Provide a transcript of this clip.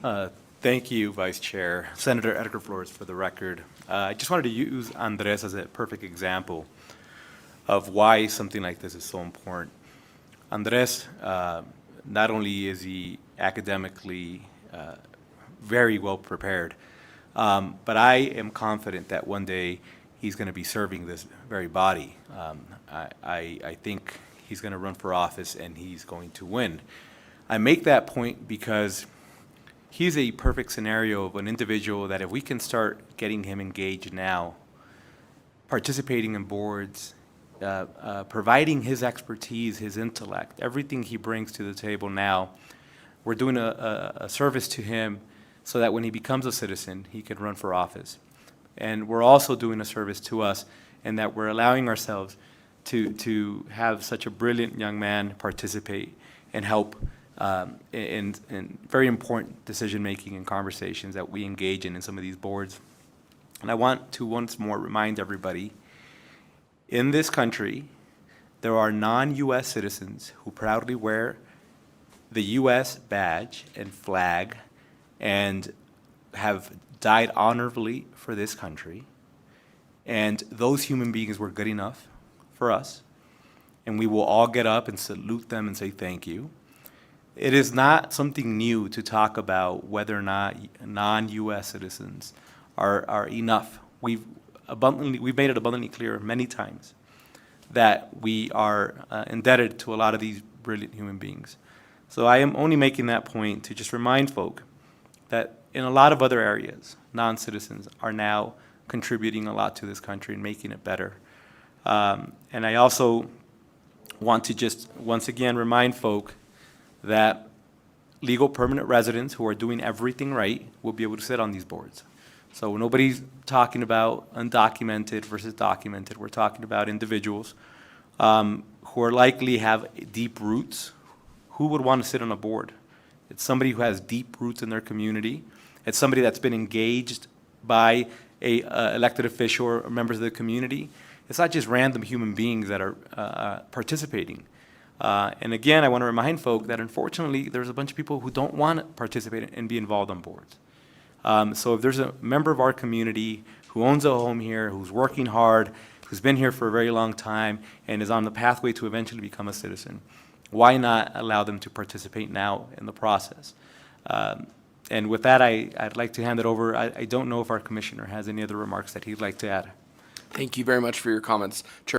Thank you, Vice Chair. Senator Edgar Flores for the record. I just wanted to use Andres as a perfect example of why something like this is so important. Andres, not only is he academically very well prepared, but I am confident that one day he's going to be serving this very body. I think he's going to run for office and he's going to win. I make that point because he's a perfect scenario of an individual that if we can start getting him engaged now, participating in boards, providing his expertise, his intellect, everything he brings to the table now, we're doing a service to him so that when he becomes a citizen, he can run for office. And we're also doing a service to us in that we're allowing ourselves to have such a brilliant young man participate and help in very important decision-making and conversations that we engage in some of these boards. And I want to once more remind everybody, in this country, there are non-U.S. citizens who proudly wear the U.S. badge and flag and have died honorably for this country. And those human beings were good enough for us. And we will all get up and salute them and say thank you. It is not something new to talk about whether or not non-U.S. citizens are enough. We've made it abundantly clear many times that we are indebted to a lot of these brilliant human beings. So I am only making that point to just remind folk that in a lot of other areas, non-citizens are now contributing a lot to this country and making it better. And I also want to just once again remind folk that legal permanent residents who are doing everything right will be able to sit on these boards. So nobody's talking about undocumented versus documented. We're talking about individuals who are likely have deep roots. Who would want to sit on a board? It's somebody who has deep roots in their community. It's somebody that's been engaged by a elected official or members of the community. It's not just random human beings that are participating. And again, I want to remind folk that unfortunately there's a bunch of people who don't want to participate and be involved on boards. So if there's a member of our community who owns a home here, who's working hard, who's been here for a very long time, and is on the pathway to eventually become a citizen, why not allow them to participate now in the process? And with that, I'd like to hand it over. I don't know if our commissioner has any other remarks that he'd like to add. Thank you very much for your comments, Chair.